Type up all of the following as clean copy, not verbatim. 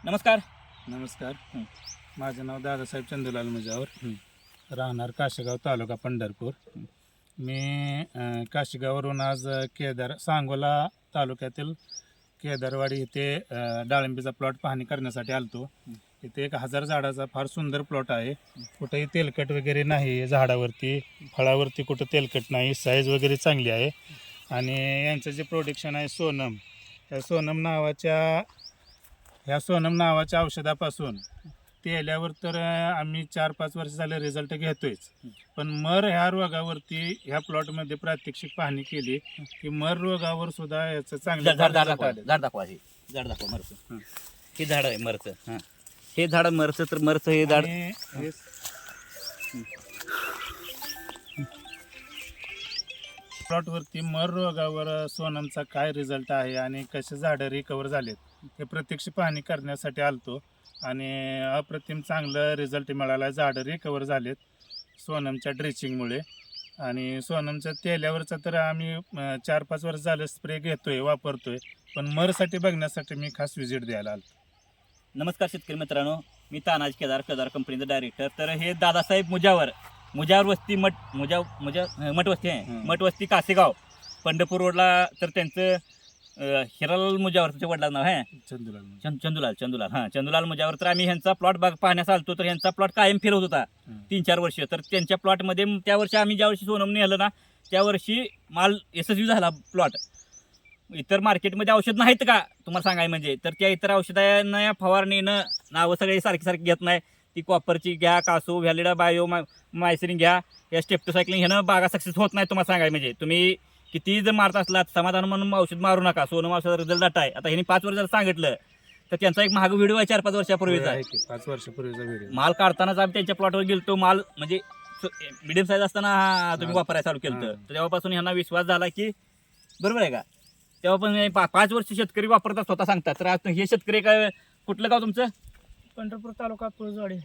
नमस्कार. नमस्कार. माझं नाव दादासाहेब चंदूलाल मुजावर, राहणार काशेगाव तालुका पंढरपूर. मी काशेगाववरून आज सांगोला तालुक्यातील केदारवाडी इथे डाळिंबीचा प्लॉट पाहणी करण्यासाठी आलतो. इथे 1000 झाडाचा फार सुंदर प्लॉट आहे. कुठेही तेलकट वगैरे नाही झाडावरती, फळावरती कुठं तेलकट नाही, साईज वगैरे चांगली आहे. आणि यांचं जे प्रोडक्शन आहे सोनम, ह्या सोनम नावाच्या औषधापासून तेल्यावर तर आम्ही 4-5 वर्ष झाले रिझल्ट घेतोयच. पण मर ह्या रोगावरती ह्या प्लॉटमध्ये प्रात्यक्षिक पाहणी केली की मर रोगावर सुद्धा याचं चांगलं झाड दाखवा. मरचं हे झाड आहे मरचं. हां, हे झाड मरचं. तर मरचं हे झाड प्लॉटवरती मर रोगावर सोनमचा काय रिझल्ट आहे आणि कसे झाडं रिकवर झालेत हे प्रत्यक्ष पाहणी करण्यासाठी आलतो. आणि अप्रतिम चांगलं रिझल्ट मिळाला. झाडं रिकवर झालेत सोनमच्या ड्रेचिंगमुळे. आणि सोनमच्या तेल्यावरचा तर आम्ही 4-5 वर्ष झालं स्प्रे घेतोय, वापरतोय. पण मरसाठी बघण्यासाठी मी खास व्हिजिट द्यायला आलो. नमस्कार शेतकरी मित्रांनो, मी तानाजी केदार कंपनीचा डायरेक्टर. तर हे दादासाहेब मुजावर वस्ती मठवस्ती आहे. मठवस्ती कासेगाव पंढरपूर रोडला. तर त्यांचं हिरालाल मुजावर तुमच्या वडिलांचं नाव आहे चंदूलाल मुजावर. तर आम्ही ह्यांचा प्लॉट पाहण्यास आलतो. तर ह्यांचा प्लॉट कायम फिरत होता 3-4 वर्ष. तर त्यांच्या प्लॉटमध्ये त्या वर्षी आम्ही ज्या वर्षी सोनम नेलं ना, त्या वर्षी माल यशस्वी झाला प्लॉट. इतर मार्केटमध्ये औषध नाहीत का तुम्हाला सांगायचं म्हणजे, तर त्या इतर औषधांना फवारणीनं नावं सगळे सारखी घेत नाही. ती कॉपरची घ्या, कासो, व्हॅलिडा, बायो, मायसिन घ्या, या स्टेप्टोसायक्लिन ह्यानं बागा सक्सेस होत नाही तुम्हाला सांगायचं म्हणजे. तुम्ही किती जर मारत असलात समाधान म्हणून औषध मारू नका. सोनम औषधाचा रिझल्ट डाटा आहे. आता ह्यांनी 5 वर्ष सांगितलं तर त्यांचा एक महाग व्हिडिओ आहे 4-5 वर्षापूर्वीचा. 5 वर्षापूर्वीचा व्हिडिओ. माल काढतानाच आम्ही त्यांच्या प्लॉटवर गेलतो. माल म्हणजे मिडियम साईज असताना तुम्ही वापरायला चालू केलं. तर तेव्हापासून ह्यांना विश्वास झाला की बरोबर आहे का. तेव्हापासून 5 वर्ष शेतकरी वापरतात, स्वतः सांगतात. तर आज हे शेतकरी काय, कुठलं गाव तुमचं? पंढरपूर तालुका पुळजवाडी.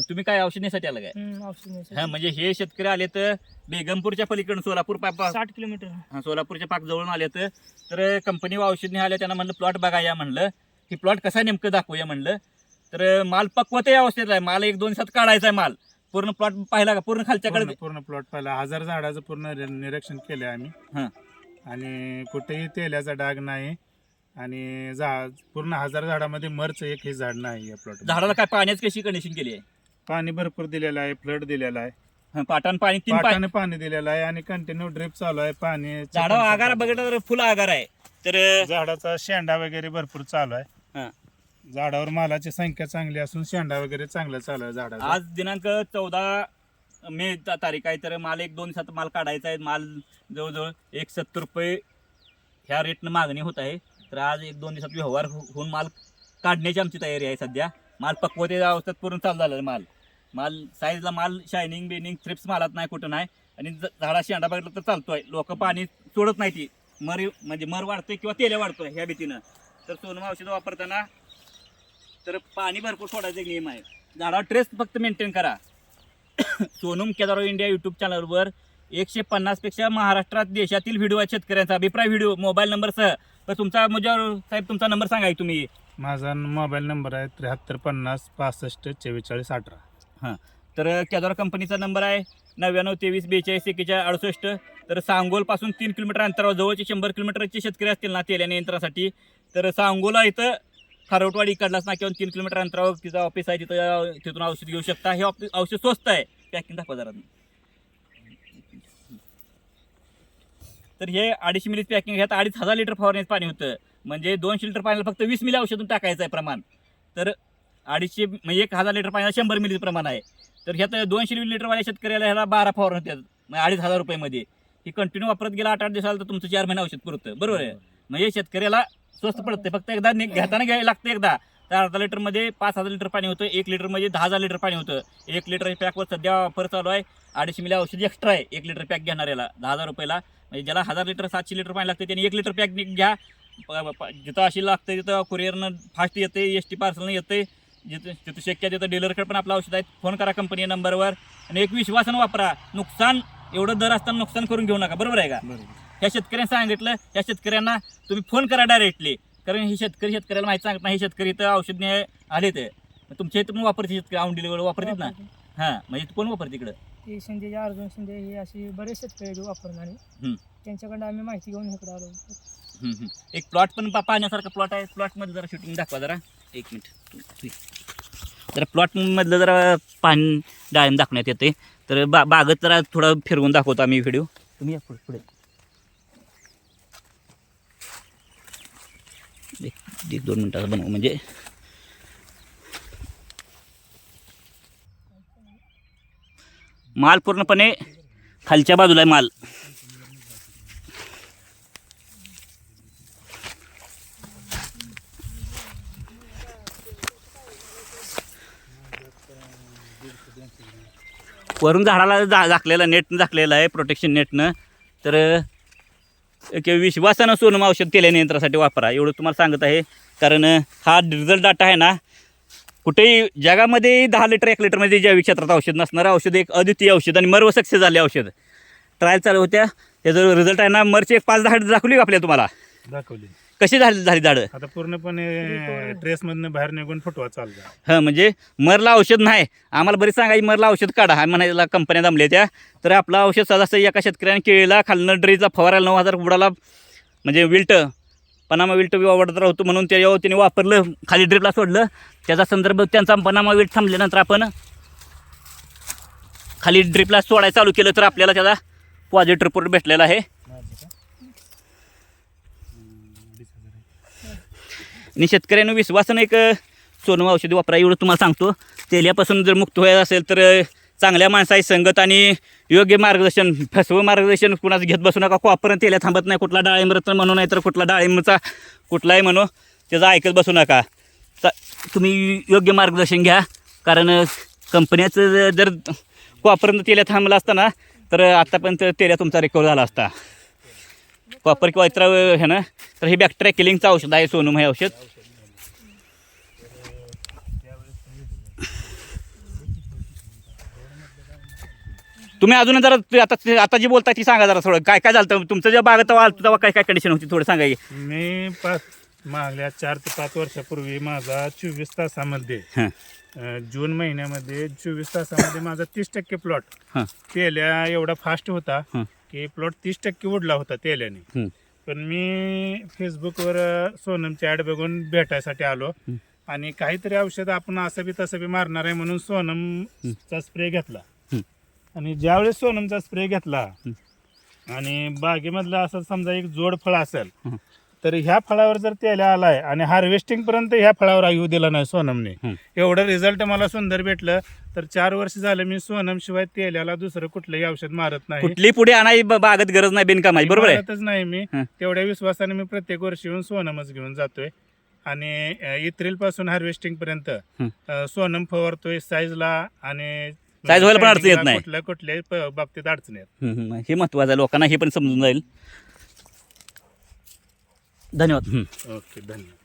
तुम्ही काय औषधीसाठी आलं काय? औषध हा, म्हणजे हे शेतकरी आले तर बेगमपूरच्या पलीकडून सोलापूर 60 किलोमीटर. हा, सोलापूरच्या पाक जवळून आले तर कंपनी औषध नाही आल्या. त्यांना म्हणलं प्लॉट बघा या म्हणलं, की प्लॉट कसा नेमकं दाखवूया म्हणलं. तर माल पक्वते अवस्थेत आहे. माल 1-2 दिवसात काढायचा आहे. माल पूर्ण प्लॉट पाहिला का? पूर्ण खालच्याकडे पूर्ण प्लॉट पाहिला. 1000 झाडाचं पूर्ण निरीक्षण केले आम्ही. हां, आणि कुठेही तेल्याचा डाग नाही. आणि पूर्ण 1000 झाडामध्ये मरचं एकही झाड नाही या प्लॉट. झाडाला काय पाण्याची कशी कंडिशन केली आहे? पाणी भरपूर दिलेलं आहे, फ्लड दिलेला आहे, पाटानं पाणी 3 पाटाने पाणी दिलेलं आहे आणि कंटिन्यू ड्रिप चालू आहे. पाणी झाडावर आगार बघितलं तर फुल आगार आहे. तर झाडाचा शेंडा वगैरे भरपूर चालू आहे. हां, झाडावर मालाची संख्या चांगली असून शेंडा वगैरे चांगला चालू आहे झाडाचा. आज दिनांक 14 मे तारीख आहे. तर माल 1-2 दिवसात माल काढायचा आहे. माल जवळजवळ 170 रुपये ह्या रेटनं मागणी होत आहे. तर आज 1-2 दिवसात व्यवहार होऊन माल काढण्याची आमची तयारी आहे. सध्या माल पक्वते अवस्थेत पूर्ण चालू झालेला माल साईजला माल शायनिंग बिनिंग थ्रिप्स मालात नाही, कुठं नाही. आणि झाडा शेंडा बघितलं तर चालतोय. लोक पाणी सोडत नाही. ती मर वाढतोय किंवा तेल्या वाढतोय ह्या भीतीनं. तर सोनम औषधं वापरताना तर पाणी भरपूर सोडायचा एक नियम आहे. झाडावर ट्रेस फक्त मेंटेन करा. सोनम केदार इंडिया यूट्यूब चॅनलवर 150 पेक्षा महाराष्ट्रात देशातील व्हिडिओ आहेत शेतकऱ्यांचा अभिप्राय व्हिडिओ मोबाईल नंबरसह. तर तुमचा मुजावर साहेब तुमचा नंबर सांगा तुम्ही. माझा मोबाईल नंबर आहे 7350 65 44 18. हां, तर केदार कंपनीचा नंबर आहे 99 23 42 41 68. तर सांगोलपासून 3 किलोमीटर अंतरावर जवळचे 100 किलोमीटरचे शेतकरी असतील ना तेल्याने यंत्रासाठी, तर सांगोला इथं खारोटवाडी इकडलाच ना किंवा 3 किलोमीटर अंतरावर तिथं ऑफिस आहे. तिथून औषध घेऊ शकता. हे औषध स्वस्त आहे. पॅकिंग दाखवा जरा. तर हे 250 मिली पॅकिंग. ह्यात 2500 लिटर फवारण्याचं पाणी होतं. म्हणजे 200 लिटर पाण्याला फक्त 20 मिली औषधून टाकायचं आहे प्रमाण. तर 250 म्हणजे 1000 लिटर पाण्याला 100 मिली प्रमाण आहे. तर ह्यात 200 लिटरवाल्या शेतकऱ्याला ह्याला 12 फवारण होतात. म्हणजे 2500 रुपयामध्ये ही कंटिन्यू वापरत गेला 8-8 दिवसाला तर तुमचं 4 महिने औषध पुरतं. बरोबर आहे. म्हणजे शेतकऱ्याला स्वस्त पडते. फक्त एकदा घेताना घ्यायला लागतं. एकदा तर अर्धा लिटरमध्ये 5000 लिटर पाणी होतं. 1 लिटरमध्ये 10000 लिटर पाणी होतं. 1 लिटर पॅकवर सध्या ऑफर चालू आहे. 250 मिली औषध एक्स्ट्रा आहे 1 लिटर पॅक घेणाऱ्याला 10000 रुपयाला. म्हणजे ज्याला 1000 लिटर 700 लिटर पाणी लागतं त्यांनी 1 लिटर पॅक घ्या. जिथं अशी लागतं तिथं कुरिअरनं फास्ट येते, ST पार्सलनं येते. जिथं शक्य तिथं डीलरकडे पण आपलं औषध आहे. फोन करा कंपनी नंबरवर आणि एक विश्वासानं वापरा. नुकसान एवढं दर असताना नुकसान करून घेऊ नका. बरोबर आहे का? ह्या शेतकऱ्यांना सांगितलं. ह्या शेतकऱ्यांना तुम्ही फोन करा डायरेक्टली. कारण हे शेतकऱ्याला माहिती सांगत नाही, हे शेतकरी तर औषध आले ते तुमच्या इथं पण वापरते शेतकरी औंढीला वापरतात ना. हां म्हणजे कोण वापरते इकडं? ते शिंदे अर्जुन शिंदे हे असे बरेच शेतकरी वापरणारे, त्यांच्याकडे आम्ही माहिती घेऊन इकडे आलो. एक प्लॉट पण पाहण्यासारखा प्लॉट आहे. प्लॉटमध्ये जरा शूटिंग दाखवा जरा, एक मिनिट. जरा प्लॉटमधलं जरा पाणी डाळिंब दाखवण्यात येते. तर बागत जरा थोडं फिरवून दाखवतो आम्ही व्हिडिओ. तुम्ही या पुढे एक 2 मिनिटाचा बनवू म्हणजे माल पूर्णपणे खालच्या बाजूला आहे माल. वरून झाडाला झाकलेला नेटनं झाकलेलं आहे, प्रोटेक्शन नेटनं. तर एक विश्वासानं सोनम औषध तेल्या नियंत्रणासाठी वापरा एवढं तुम्हाला सांगत आहे. कारण हा रिझल्ट डाटा आहे ना, कुठेही जगामध्ये 10 लिटर 1 लिटरमध्ये जैविक क्षेत्रात औषध नसणारं औषध, एक अद्वितीय औषध आणि मर्व सक्सेस झाले औषध. ट्रायल चालू होत्या, त्याचा रिझल्ट आहे ना. मरची एक 5-10 दाखवली का आपल्याला तुम्हाला? दाखवली. कशी झाली झाडं? आता पूर्णपणे ट्रेसमधनं बाहेर निघून फुटवा चालला. हां म्हणजे मरला औषध नाही. आम्हाला बरीच सांगायची मरला औषध काढा, हा म्हणायला कंपन्या जमल्या त्या. तर आपलं औषध सहजासहज एका शेतकऱ्याने केळीला खालनं ड्रीचा फवारायला 9,000 बुडाला म्हणजे विल्ट पनामा विल्ट वावरत राहतो म्हणून त्याच्यावर त्याने वापरलं, खाली ड्रिपला सोडलं. त्याचा संदर्भ त्यांचा पनामा विल्ट थांबल्यानंतर आपण खाली ड्रिपला सोडायला चालू केलं तर आपल्याला त्याचा पॉझिटिव्ह रिपोर्ट भेटलेला आहे. आणि शेतकऱ्यांना विश्वासानं एक सोनम औषधी वापरा एवढं तुम्हाला सांगतो. तेल्यापासून जर मुक्त व्हायचं असेल तर चांगल्या माणसाची संगत आणि योग्य मार्गदर्शन, फसवं मार्गदर्शन कुणाचं घेत बसू नका. कॉपर तेल्या थांबत नाही, कुठला डाळिंब रत्न म्हणू नाही तर कुठला डाळिंबचा कुठलाही म्हणू त्याचं ऐकत बसू नका. तुम्ही योग्य मार्गदर्शन घ्या. कारण कंपन्याचं जर कॉपरनं तेल्या थांबला असताना तर आत्तापर्यंत तेल्या तुमचा रिकवर झाला असता. कॉपर किंवा इतर हे ना, तर हे बॅक्टेरिया किलिंगचं औषध आहे सोनम हे औषध. तुम्ही अजून जरा आता जी बोलताय ती सांगा जरा थोडं. काय काय झालं तुमचं जेव्हा बागेत तेव्हा काय काय कंडिशन होती थोडं सांगा की. मी मागल्या 4 ते 5 वर्षापूर्वी माझा 24 तासामध्ये जून महिन्यामध्ये 24 तासामध्ये माझा 30% प्लॉट तेल्या एवढा फास्ट होता की प्लॉट 30% उडला होता तेल्याने. पण मी फेसबुकवर सोनमची ॲड बघून भेटायसाठी आलो आणि काहीतरी औषध आपण असं बी तसं बी मारणार आहे म्हणून सोनमचा स्प्रे घेतला. आणि ज्यावेळेस सोनमचा स्प्रे घेतला आणि बागेमधलं असं समजा एक जोड फळ असेल तर ह्या फळावर जर तेल्या आलाय आणि हार्वेस्टिंग पर्यंत ह्या फळावर येऊ दिला नाही सोनमने. एवढं रिझल्ट मला सुंदर भेटलं. तर 4 वर्ष झालं मी सोनम शिवाय तेल्याला दुसरं कुठलंही औषध मारत नाही. कुठली पुढे आणाय बागत गरज नाही, बिनकामाई. बरोबर आहे. मारतच नाही मी. तेवढ्या विश्वासाने मी प्रत्येक वर्षी येऊन सोनमच घेऊन जातोय आणि एप्रिल पासून हार्वेस्टिंग पर्यंत सोनम फवारतोय साईजला आणि साईज व्हायला पण अडचण येत नाही. कुठल्याही बाबतीत अडचण येत. हे महत्वाचं आहे, लोकांना हे पण समजून जाईल. धन्यवाद. ओके, धन्यवाद.